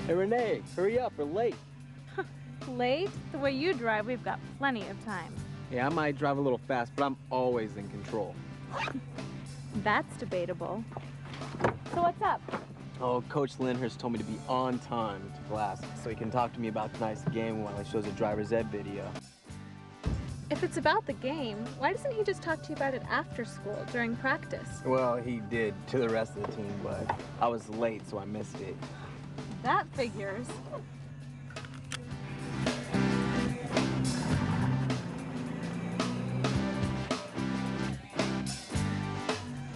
Hey, Renee, hurry up, we're late. Late? The way you drive, we've got plenty of time. Yeah, I might drive a little fast, but I'm always in control. That's debatable. So what's up? Oh, Coach Lyndhurst told me to be on time to class so he can talk to me about tonight's game while he shows a driver's ed video. If it's about the game, why doesn't he just talk to you about it after school, during practice? Well, he did to the rest of the team, but I was late, so I missed it. That figures.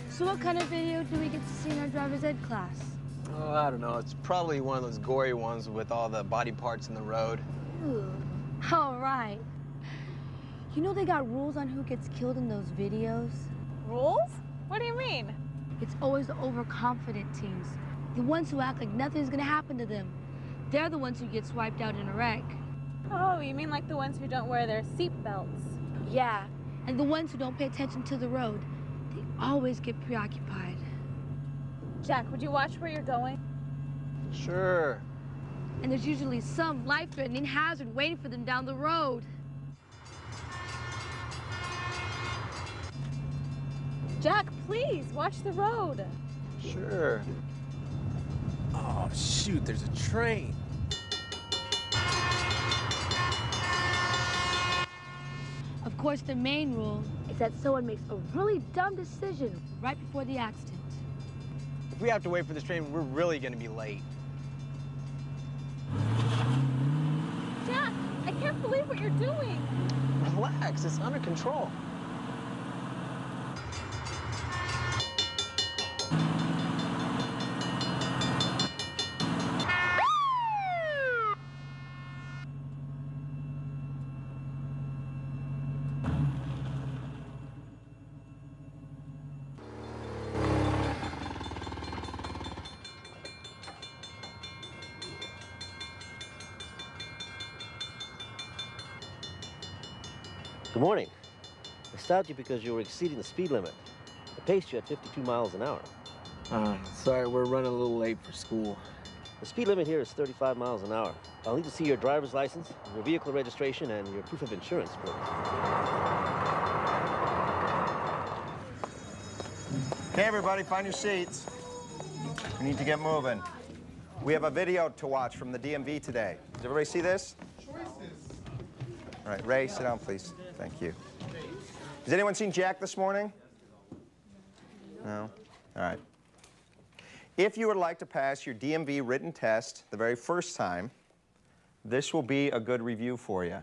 So what kind of video do we get to see in our driver's ed class? Oh, I don't know. It's probably one of those gory ones with all the body parts in the road. Ooh. All right. You know they got rules on who gets killed in those videos? Rules? What do you mean? It's always the overconfident teens. The ones who act like nothing's gonna happen to them. They're the ones who get swiped out in a wreck. Oh, you mean like the ones who don't wear their seat belts? Yeah, and the ones who don't pay attention to the road. They always get preoccupied. Jack, would you watch where you're going? Sure. And there's usually some life-threatening hazard waiting for them down the road. Jack, please, watch the road. Sure. Oh, shoot, there's a train. Of course, the main rule is that someone makes a really dumb decision right before the accident. If we have to wait for this train, we're really gonna be late. Jack, I can't believe what you're doing. Relax, it's under control. Good morning. I stopped you because you were exceeding the speed limit. I paced you at 52 miles an hour. Sorry, we're running a little late for school. The speed limit here is 35 miles an hour. I'll need to see your driver's license, your vehicle registration, and your proof of insurance, please. Okay, everybody, find your seats. We need to get moving. We have a video to watch from the DMV today. Does everybody see this? All right, Ray, sit down, please. Thank you. Has anyone seen Jack this morning? No? All right. If you would like to pass your DMV written test the very first time, this will be a good review for you.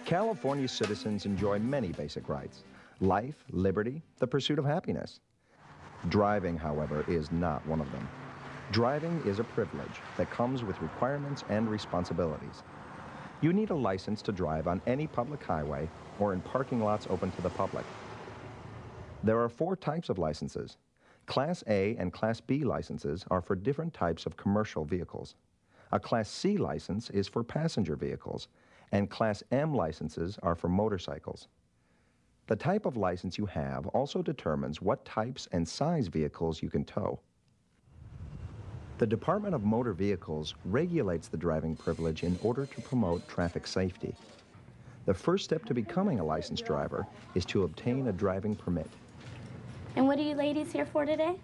California citizens enjoy many basic rights: life, liberty, the pursuit of happiness. Driving, however, is not one of them. Driving is a privilege that comes with requirements and responsibilities. You need a license to drive on any public highway or in parking lots open to the public. There are 4 types of licenses. Class A and Class B licenses are for different types of commercial vehicles. A Class C license is for passenger vehicles, and Class M licenses are for motorcycles. The type of license you have also determines what types and size vehicles you can tow. The Department of Motor Vehicles regulates the driving privilege in order to promote traffic safety. The first step to becoming a licensed driver is to obtain a driving permit. And what are you ladies here for today?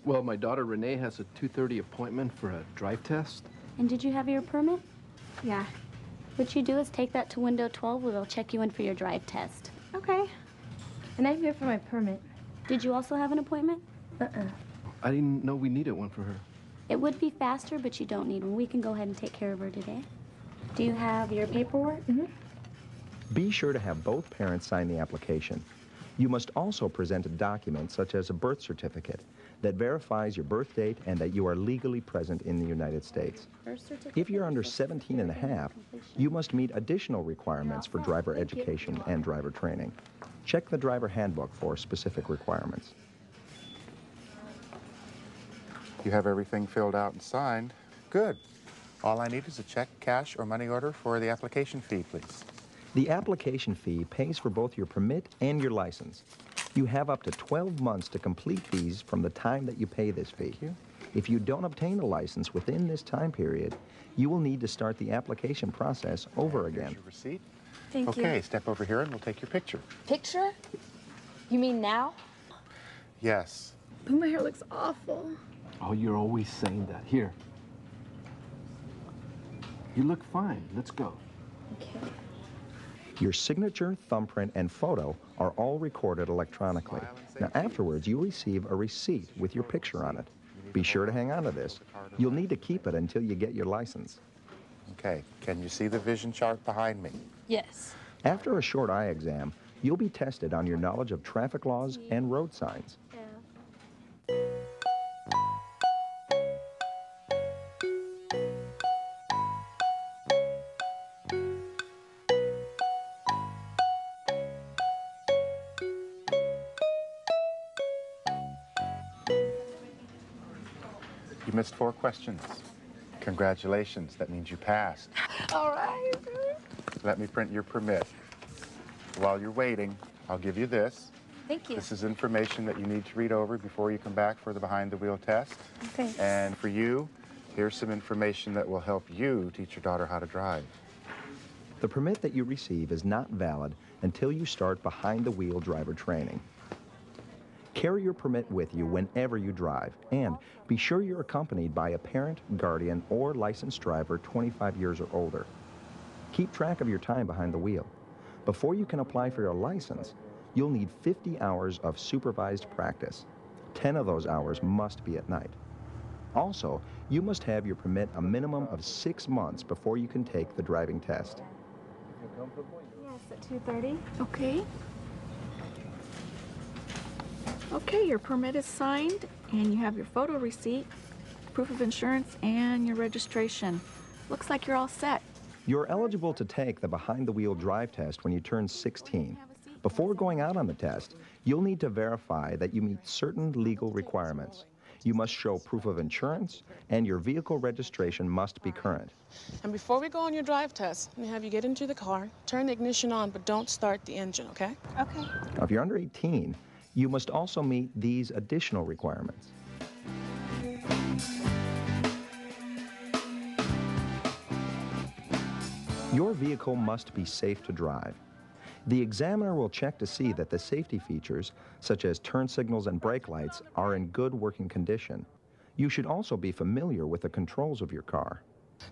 Well, my daughter Renee has a 2:30 appointment for a drive test. And did you have your permit? Yeah. What you do is take that to window 12 where they'll check you in for your drive test. Okay. And I'm here for my permit. Did you also have an appointment? I didn't know we needed one for her. It would be faster, but you don't need one. We can go ahead and take care of her today. Do you have your paperwork? Mm-hmm. Be sure to have both parents sign the application. You must also present a document such as a birth certificate that verifies your birth date and that you are legally present in the United States. If you're under 17 and a half, you must meet additional requirements for driver education and driver training. Check the driver handbook for specific requirements. You have everything filled out and signed. Good. All I need is a check, cash, or money order for the application fee, please. The application fee pays for both your permit and your license. You have up to 12 months to complete these from the time that you pay this fee. If you don't obtain a license within this time period, you will need to start the application process over again. Here's your receipt. Thank you. Okay, step over here and we'll take your picture. Picture? You mean now? Yes. But my hair looks awful. Oh, you're always saying that. Here. You look fine. Let's go. Okay. Your signature, thumbprint, and photo are all recorded electronically. Now, afterwards, you'll receive a receipt with your picture on it. Be sure to hang on to this. You'll need to keep it until you get your license. Okay, can you see the vision chart behind me? Yes. After a short eye exam, you'll be tested on your knowledge of traffic laws and road signs. You missed 4 questions. Congratulations, that means you passed. All right. Let me print your permit. While you're waiting, I'll give you this. Thank you. This is information that you need to read over before you come back for the behind-the-wheel test. Okay. And for you, here's some information that will help you teach your daughter how to drive. The permit that you receive is not valid until you start behind-the-wheel driver training. Carry your permit with you whenever you drive, and be sure you're accompanied by a parent, guardian, or licensed driver 25 years or older. Keep track of your time behind the wheel. Before you can apply for your license, you'll need 50 hours of supervised practice. 10 of those hours must be at night. Also, you must have your permit a minimum of 6 months before you can take the driving test. Yes, at 2:30. Okay. Okay, your permit is signed, and you have your photo receipt, proof of insurance, and your registration. Looks like you're all set. You're eligible to take the behind-the-wheel drive test when you turn 16. Before going out on the test, you'll need to verify that you meet certain legal requirements. You must show proof of insurance, and your vehicle registration must be current. And before we go on your drive test, let me have you get into the car, turn the ignition on, but don't start the engine, okay? Okay. Now, if you're under 18, you must also meet these additional requirements. Your vehicle must be safe to drive. The examiner will check to see that the safety features, such as turn signals and brake lights, are in good working condition. You should also be familiar with the controls of your car.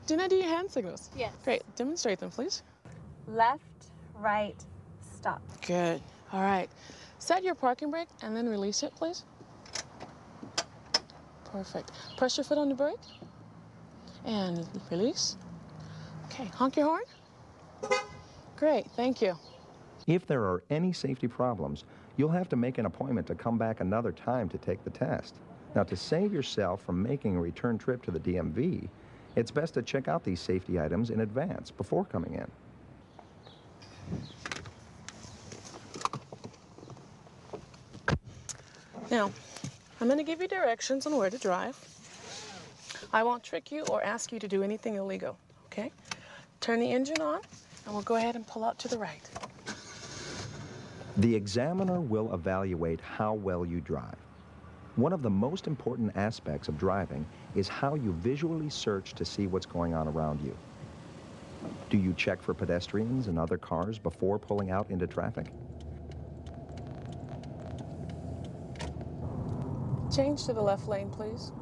Didn't I do your hand signals? Yes. Great. Demonstrate them, please. Left, right, stop. Good. All right. Set your parking brake and then release it, please. Perfect. Press your foot on the brake and release. Okay, honk your horn. Great, thank you. If there are any safety problems, you'll have to make an appointment to come back another time to take the test. Now, to save yourself from making a return trip to the DMV, it's best to check out these safety items in advance before coming in. Now, I'm going to give you directions on where to drive. I won't trick you or ask you to do anything illegal, okay? Turn the engine on, and we'll go ahead and pull out to the right. The examiner will evaluate how well you drive. One of the most important aspects of driving is how you visually search to see what's going on around you. Do you check for pedestrians and other cars before pulling out into traffic? Change to the left lane, please.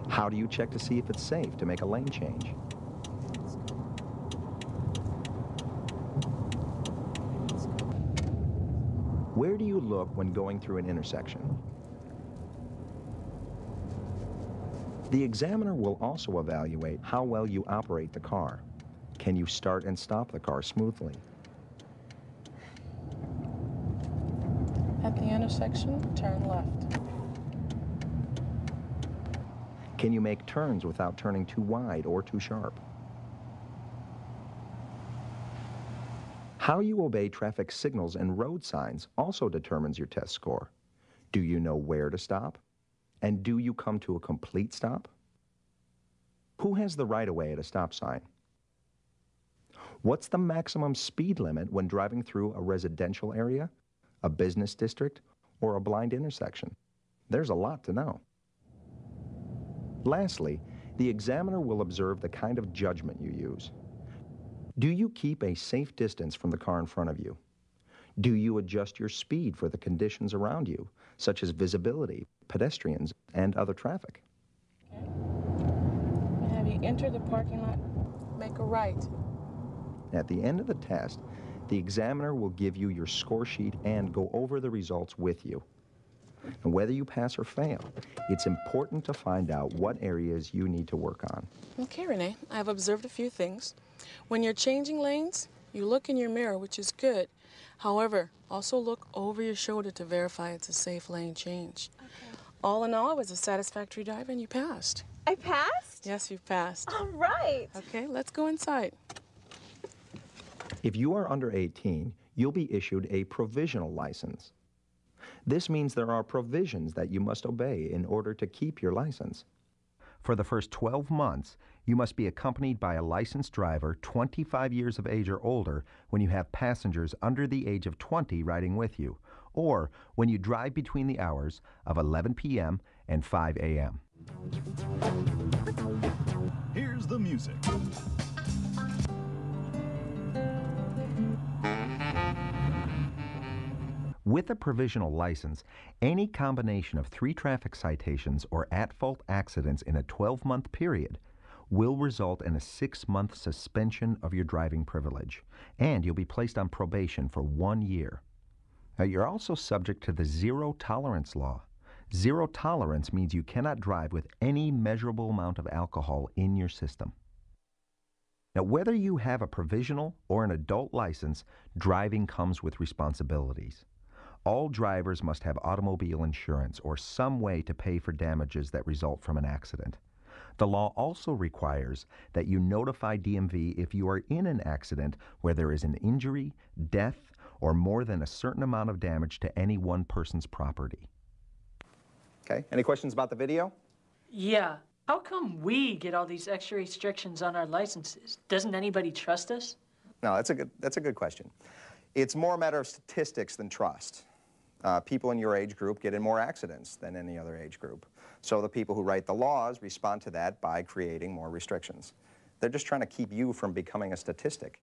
How do you check to see if it's safe to make a lane change? Where do you look when going through an intersection? The examiner will also evaluate how well you operate the car. Can you start and stop the car smoothly? At the intersection, turn left. Can you make turns without turning too wide or too sharp? How you obey traffic signals and road signs also determines your test score. Do you know where to stop? And do you come to a complete stop? Who has the right-of-way at a stop sign? What's the maximum speed limit when driving through a residential area, a business district, or a blind intersection? There's a lot to know. Lastly, the examiner will observe the kind of judgment you use. Do you keep a safe distance from the car in front of you? Do you adjust your speed for the conditions around you, such as visibility, pedestrians, and other traffic? Okay. Have you enter the parking lot, make a right. At the end of the test, the examiner will give you your score sheet and go over the results with you. And whether you pass or fail, it's important to find out what areas you need to work on. Okay, Renee, I've observed a few things. When you're changing lanes, you look in your mirror, which is good. However, also look over your shoulder to verify it's a safe lane change. Okay. All in all, it was a satisfactory drive and you passed. I passed? Yes, you passed. All right. Okay, let's go inside. If you are under 18, you'll be issued a provisional license. This means there are provisions that you must obey in order to keep your license. For the first 12 months, you must be accompanied by a licensed driver 25 years of age or older when you have passengers under the age of 20 riding with you, or when you drive between the hours of 11 p.m. and 5 a.m. Here's the music. With a provisional license, any combination of 3 traffic citations or at-fault accidents in a 12-month period will result in a 6-month suspension of your driving privilege, and you'll be placed on probation for 1 year. Now, you're also subject to the zero tolerance law. Zero tolerance means you cannot drive with any measurable amount of alcohol in your system. Now, whether you have a provisional or an adult license, driving comes with responsibilities. All drivers must have automobile insurance or some way to pay for damages that result from an accident. The law also requires that you notify DMV if you are in an accident where there is an injury, death, or more than a certain amount of damage to any one person's property. Okay, any questions about the video? Yeah. How come we get all these extra restrictions on our licenses? Doesn't anybody trust us? No, that's a good question. It's more a matter of statistics than trust. People in your age group get in more accidents than any other age group. So the people who write the laws respond to that by creating more restrictions. They're just trying to keep you from becoming a statistic.